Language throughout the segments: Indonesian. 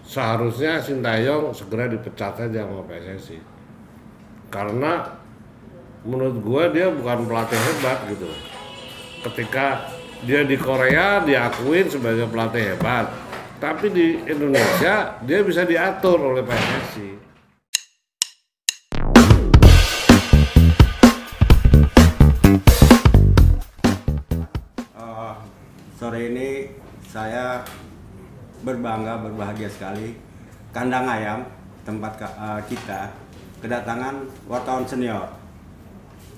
seharusnya Sintayong segera dipecat aja sama PSSI. Karena menurut gue dia bukan pelatih hebat gitu. Ketika dia di Korea diakuin sebagai pelatih hebat, tapi di Indonesia dia bisa diatur oleh PSSI. Sore ini saya berbahagia sekali. Kandang Ayam, tempat kita, kedatangan wartawan senior.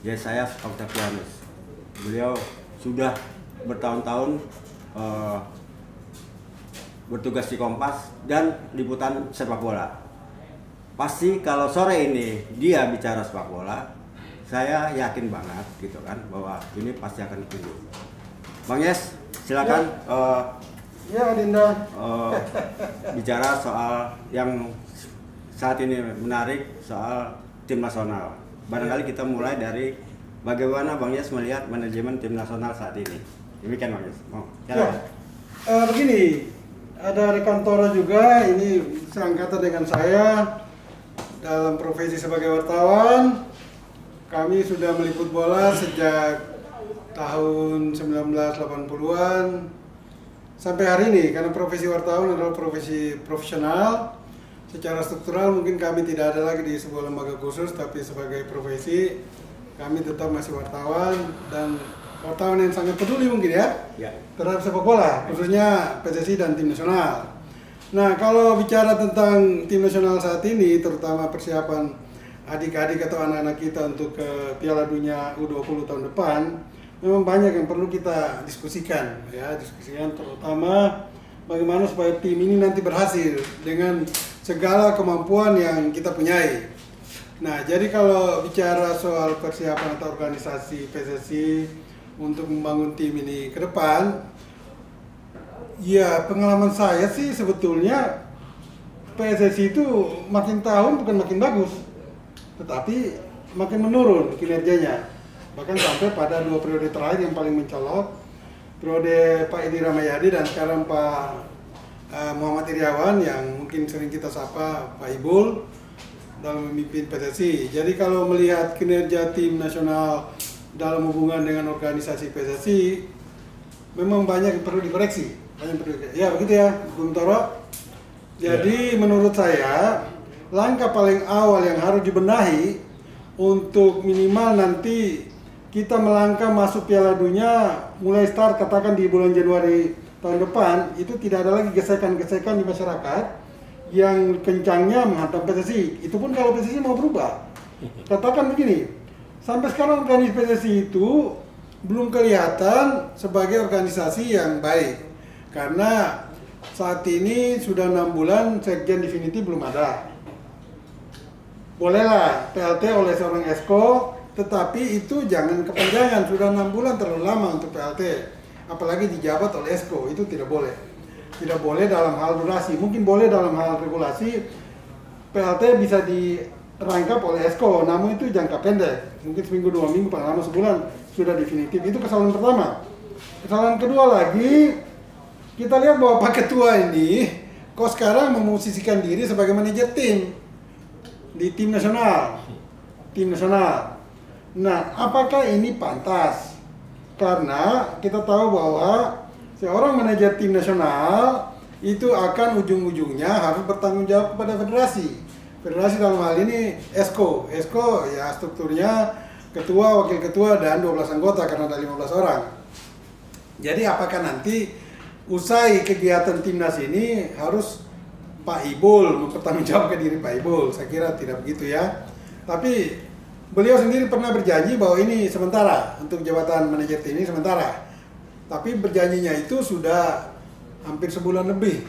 Jadi saya Octavianus. Beliau sudah bertahun-tahun bertugas di Kompas dan liputan sepak bola. Pasti kalau sore ini dia bicara sepak bola, saya yakin banget gitu kan bahwa ini pasti akan ditunggu. Bang Yes, silakan. Ya, Dinda. Bicara soal yang saat ini menarik, soal tim nasional. Barangkali kita mulai dari bagaimana Bang Yes melihat manajemen tim nasional saat ini. Demikian Bang Yes. Begini, ada rekan Tora juga, ini seangkatan dengan saya dalam profesi sebagai wartawan. Kami sudah meliput bola sejak tahun 1980-an sampai hari ini, karena profesi wartawan adalah profesi profesional. Secara struktural mungkin kami tidak ada lagi di sebuah lembaga khusus, tapi sebagai profesi kami tetap masih wartawan, dan wartawan yang sangat peduli mungkin ya terhadap sepak bola, khususnya PSSI dan tim nasional. Nah, kalau bicara tentang tim nasional saat ini, terutama persiapan adik-adik atau anak-anak kita untuk ke Piala Dunia U20 tahun depan, memang banyak yang perlu kita diskusikan, terutama bagaimana supaya tim ini nanti berhasil dengan segala kemampuan yang kita punyai. Nah, jadi kalau bicara soal persiapan atau organisasi PSSI untuk membangun tim ini ke depan, ya pengalaman saya sih sebetulnya PSSI itu makin tahun bukan makin bagus, tetapi makin menurun kinerjanya. Bahkan sampai pada 2 periode terakhir yang paling mencolok, periode Pak Edi Rahmayadi dan sekarang Pak Muhammad Iriawan yang mungkin sering kita sapa Pak Ibul dalam memimpin PSSI. Jadi kalau melihat kinerja tim nasional dalam hubungan dengan organisasi PSSI, memang banyak yang perlu dikoreksi. Ya begitu ya, Bung Toro. Jadi menurut saya langkah paling awal yang harus dibenahi untuk minimal nanti kita melangkah masuk Piala Dunia mulai start katakan di bulan Januari tahun depan, itu tidak ada lagi gesekan-gesekan di masyarakat yang kencangnya menghantam PSSI. Itu pun kalau PSSI mau berubah. Katakan begini, sampai sekarang organisasi PSSI itu belum kelihatan sebagai organisasi yang baik. Karena saat ini sudah 6 bulan sekjen definitif belum ada. Bolehlah PLT oleh seorang Esko, tetapi itu jangan kepanjangan. Sudah 6 bulan terlalu lama untuk PLT, apalagi dijabat oleh Esko, itu tidak boleh. Tidak boleh dalam hal durasi, mungkin boleh dalam hal regulasi. PLT bisa dirangkap oleh Esko, namun itu jangka pendek, mungkin seminggu 2 minggu, paling lama sebulan sudah definitif. Itu kesalahan pertama. Kesalahan kedua lagi, kita lihat bahwa Pak Ketua ini kok sekarang memosisikan diri sebagai manajer tim di tim nasional. Nah, apakah ini pantas? Karena kita tahu bahwa seorang manajer tim nasional itu akan ujung-ujungnya harus bertanggung jawab kepada federasi. Federasi dalam hal ini Esko ya strukturnya ketua, wakil ketua, dan 12 anggota karena ada 15 orang. Jadi apakah nanti usai kegiatan timnas ini harus Pak Ibul mempertanggungjawabkan diri Pak Ibul? Saya kira tidak begitu ya. Tapi beliau sendiri pernah berjanji bahwa ini sementara, untuk jabatan manajer tim ini sementara. Tapi berjanjinya itu sudah hampir sebulan lebih.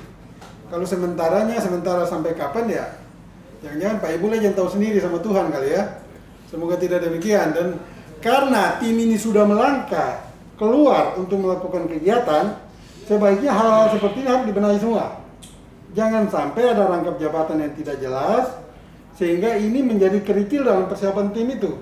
Kalau sementara sampai kapan ya? Jangan-jangan Pak Ibul aja yang tahu sendiri sama Tuhan kali ya. Semoga tidak demikian. Dan karena tim ini sudah melangkah keluar untuk melakukan kegiatan, sebaiknya hal-hal seperti ini harus dibenahi semua. Jangan sampai ada rangkap jabatan yang tidak jelas, sehingga ini menjadi kerikil dalam persiapan tim itu.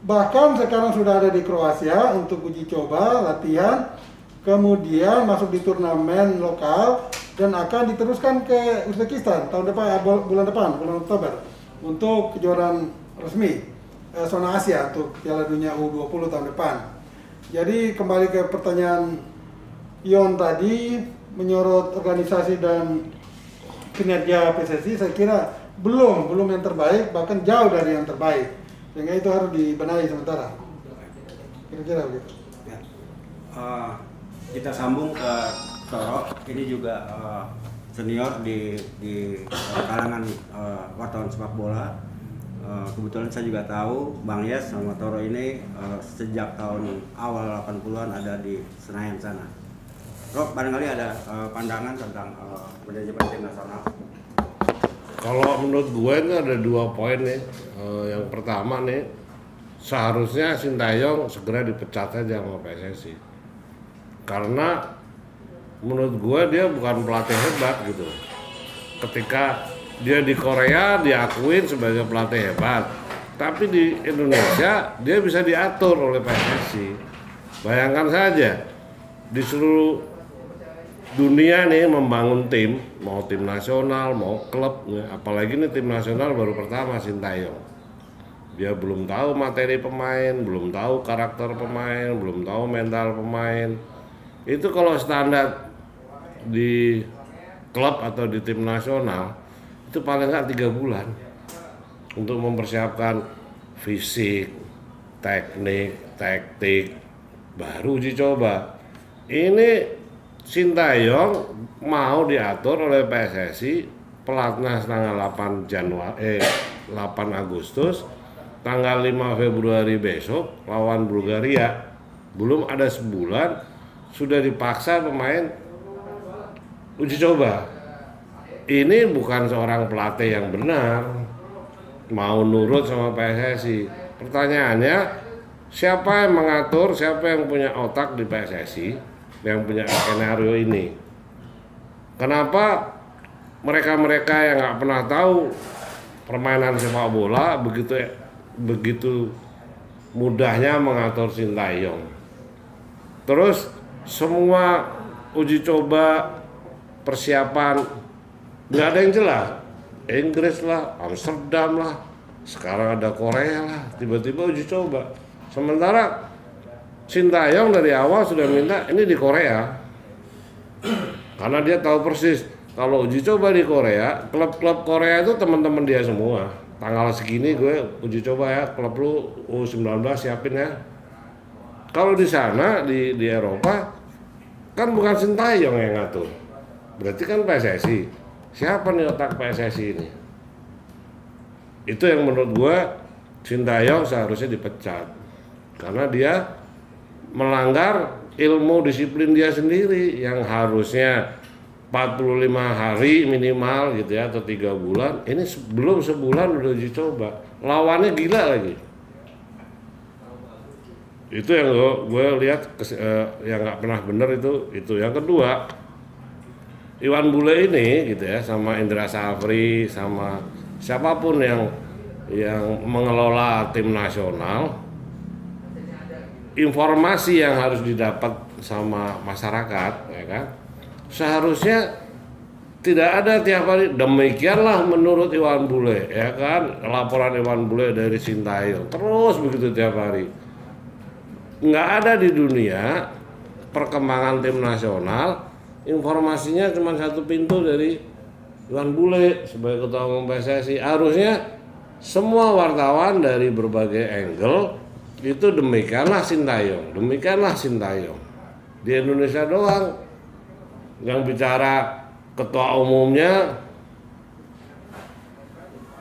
Bahkan sekarang sudah ada di Kroasia untuk uji coba, latihan, kemudian masuk di turnamen lokal, dan akan diteruskan ke Uzbekistan tahun depan, bulan Oktober untuk kejuaraan resmi zona Asia untuk Piala Dunia U20 tahun depan. Jadi kembali ke pertanyaan Ion tadi, menyorot organisasi dan kinerja PSSI, saya kira belum yang terbaik, bahkan jauh dari yang terbaik, sehingga itu harus dibenahi sementara. Kira-kira begitu. Ya. Kita sambung ke Toro, ini juga senior di kalangan wartawan sepak bola. Kebetulan saya juga tahu Bang Yes sama Toro ini sejak tahun awal 80-an ada di Senayan sana. Rob, barangkali ada pandangan tentang manajemen tim nasional? Kalau menurut gue ini ada 2 poin nih. Yang pertama nih, seharusnya Sintayong segera dipecat aja sama PSSI. Karena menurut gue dia bukan pelatih hebat gitu. Ketika dia di Korea diakuin sebagai pelatih hebat, tapi di Indonesia dia bisa diatur oleh PSSI. Bayangkan saja, di seluruh dunia nih membangun tim, mau tim nasional, mau klub, apalagi nih tim nasional baru pertama Sintayong. Dia belum tahu materi pemain, belum tahu karakter pemain, belum tahu mental pemain. Itu kalau standar di klub atau di tim nasional itu paling nggak 3 bulan untuk mempersiapkan fisik, teknik, taktik, baru uji coba. Ini Sintayong mau diatur oleh PSSI, pelatnas tanggal 8 Agustus, tanggal 5 Februari besok lawan Bulgaria. Belum ada sebulan sudah dipaksa pemain uji coba. Ini bukan seorang pelatih yang benar, mau nurut sama PSSI. Pertanyaannya, siapa yang mengatur, siapa yang punya otak di PSSI, yang punya skenario ini? Kenapa mereka-mereka yang nggak pernah tahu permainan sepak bola begitu mudahnya mengatur Sintayong? Terus semua uji coba, persiapan nggak ada yang jelas. Inggris lah, Amsterdam lah, sekarang ada Korea lah, tiba-tiba uji coba. Sementara Sintayong dari awal sudah minta ini di Korea, karena dia tahu persis kalau uji coba di Korea, klub-klub Korea itu teman-teman dia semua. Tanggal segini gue uji coba ya, klub lu U19 siapin ya. Kalau di sana di Eropa kan bukan Sintayong yang ngatur, berarti kan PSSI. Siapa nih otak PSSI ini? Itu yang menurut gue Sintayong seharusnya dipecat, karena dia melanggar ilmu disiplin dia sendiri yang harusnya 45 hari minimal gitu ya, atau 3 bulan. Ini belum sebulan udah uji coba, lawannya gila lagi. Itu yang gue lihat yang nggak pernah benar itu. Yang kedua, Iwan Bule ini gitu ya, sama Indra Safri, sama siapapun yang mengelola tim nasional, informasi yang harus didapat sama masyarakat ya kan, seharusnya tidak ada tiap hari demikianlah menurut Iwan Bule ya kan, laporan Iwan Bule dari Sintayong terus begitu tiap hari. Nggak ada di dunia perkembangan tim nasional informasinya cuma satu pintu dari Iwan Bule sebagai ketua umum PSSI. Harusnya semua wartawan dari berbagai angle itu demikianlah Sintayong, demikianlah Sintayong. Di Indonesia doang yang bicara ketua umumnya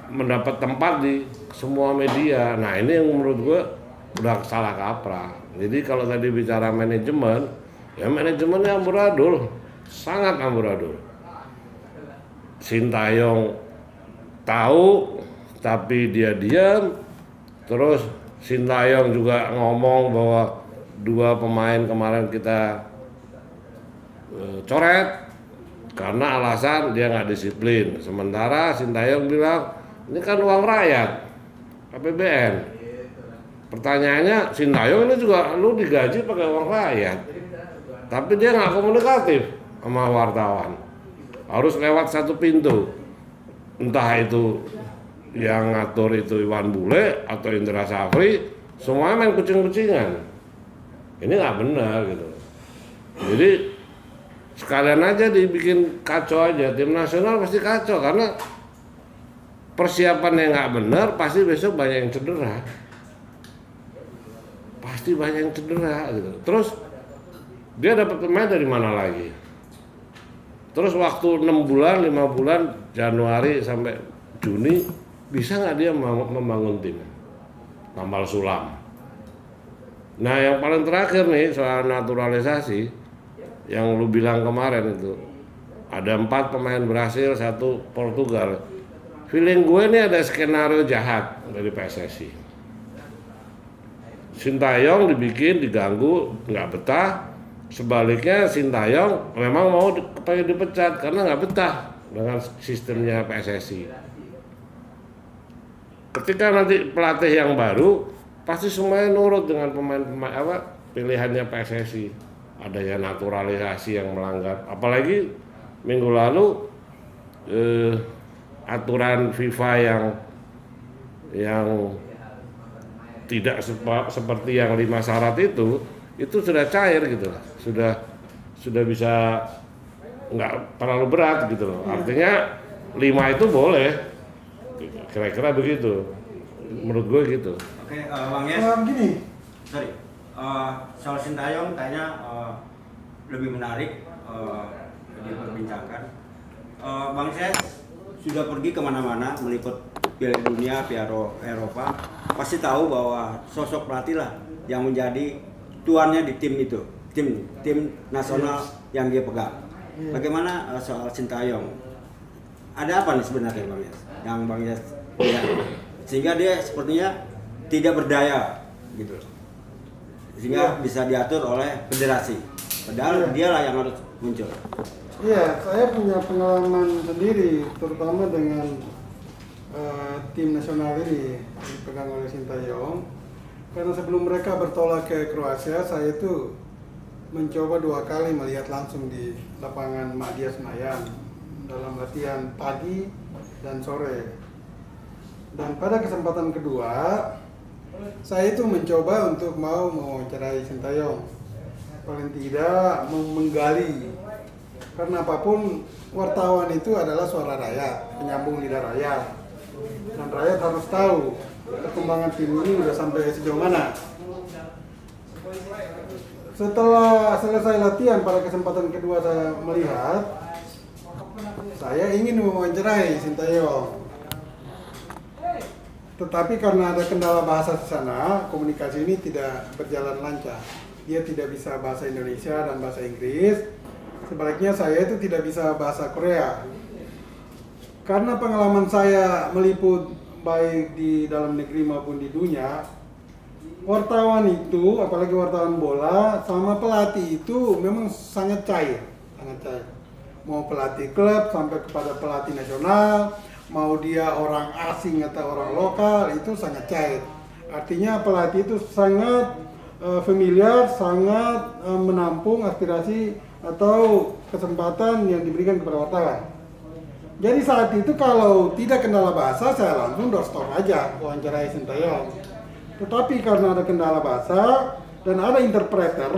mendapat tempat di semua media. Nah ini yang menurut gue udah salah kaprah. Jadi kalau tadi bicara manajemen, ya manajemennya amburadul, sangat amburadul. Sintayong tahu tapi dia diam. Terus Sintayong juga ngomong bahwa 2 pemain kemarin kita coret karena alasan dia nggak disiplin. Sementara Sintayong bilang ini kan uang rakyat, APBN. Pertanyaannya, Sintayong ini juga lu digaji pakai uang rakyat, tapi dia nggak komunikatif sama wartawan. harus lewat satu pintu, entah itu yang ngatur itu Iwan Bule atau Indra Safri, semuanya main kucing-kucingan. Ini nggak benar gitu. Jadi sekalian aja dibikin kacau aja, tim nasional pasti kacau karena persiapannya nggak benar, pasti besok banyak yang cedera. Pasti banyak yang cedera gitu. Terus dia dapat pemain dari mana lagi? Terus waktu 6 bulan, 5 bulan, Januari sampai Juni, bisa nggak dia membangun tim? Tambal sulam. Nah yang paling terakhir nih soal naturalisasi, yang lu bilang kemarin itu, ada 4 pemain Brasil, 1 Portugal. Feeling gue ini ada skenario jahat dari PSSI. Sintayong dibikin, diganggu, nggak betah. Sebaliknya Sintayong memang mau pengen dipecat karena nggak betah dengan sistemnya PSSI. Ketika nanti pelatih yang baru, pasti semuanya nurut dengan pemain-pemain pilihannya PSSI. Ada yang naturalisasi yang melanggar, apalagi minggu lalu aturan FIFA yang tidak seperti yang 5 syarat itu sudah cair gitu, sudah bisa nggak terlalu berat gitu loh. Artinya 5 itu boleh, kira-kira begitu, menurut gue gitu. Oke, Bang Yes. Gini, Sorry, soal Sintayong kayaknya lebih menarik diperbincangkan. Bang Yes sudah pergi kemana-mana meliput Piala Dunia, Piala Eropa, pasti tahu bahwa sosok pelatih lah yang menjadi tuannya di tim itu, tim nasional yang dia pegang. Bagaimana soal Sintayong? Ada apa nih sebenarnya Bang Yes? Yang Bang Yes lihat sehingga dia sepertinya tidak berdaya gitu, sehingga bisa diatur oleh federasi. Padahal dialah yang harus muncul. iya, saya punya pengalaman sendiri, terutama dengan tim nasional ini dipegang oleh Sintayong. Karena sebelum mereka bertolak ke Kroasia, saya itu mencoba 2 kali melihat langsung di lapangan Madia Senayan dalam latihan pagi dan sore. Dan pada kesempatan kedua, saya itu mencoba untuk mau mewawancarai Sintayong. Paling tidak menggali, karena apapun wartawan itu adalah suara rakyat, penyambung lidah rakyat. Dan rakyat harus tahu perkembangan tim ini udah sampai sejauh mana. Setelah selesai latihan pada kesempatan kedua saya melihat, saya ingin mewawancarai Sintayong. Tetapi karena ada kendala bahasa di sana, komunikasi ini tidak berjalan lancar. Dia tidak bisa bahasa Indonesia dan bahasa Inggris. Sebaliknya saya itu tidak bisa bahasa Korea. Karena pengalaman saya meliput baik di dalam negeri maupun di dunia, wartawan itu, apalagi wartawan bola, sama pelatih itu memang sangat cair, sangat cair. Mau pelatih klub sampai kepada pelatih nasional, mau dia orang asing atau orang lokal, itu sangat cair. Artinya pelatih itu sangat familiar, sangat menampung aspirasi atau kesempatan yang diberikan kepada wartawan. Jadi saat itu kalau tidak kendala bahasa, saya langsung doorstop aja wawancarai Sintayong. Tetapi karena ada kendala bahasa dan ada interpreter,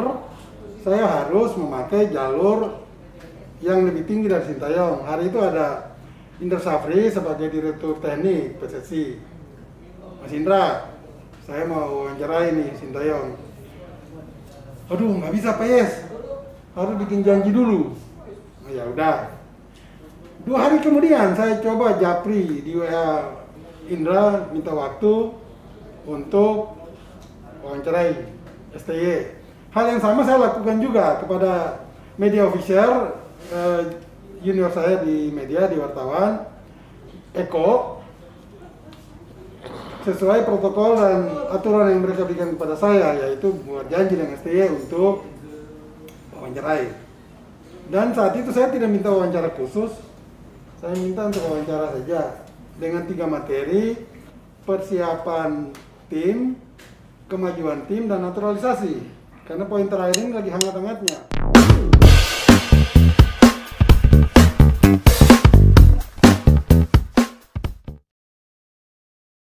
saya harus memakai jalur yang lebih tinggi dari Sintayong. Hari itu ada Indra Safri sebagai direktur teknik PSSI. Mas Indra, saya mau wawancarai nih Sintayong. Aduh, nggak bisa Pak Yes, harus bikin janji dulu. Oh, ya udah. 2 hari kemudian saya coba japri di WA Indra, minta waktu untuk wawancarai STY. Hal yang sama saya lakukan juga kepada media official junior saya di media, di wartawan, Eko, sesuai protokol dan aturan yang mereka berikan kepada saya, yaitu buat janji dengan STY untuk wawancarai. Dan saat itu saya tidak minta wawancara khusus, saya minta untuk wawancara saja dengan 3 materi: persiapan tim, kemajuan tim, dan naturalisasi. Karena poin terakhir ini lagi hangat-hangatnya.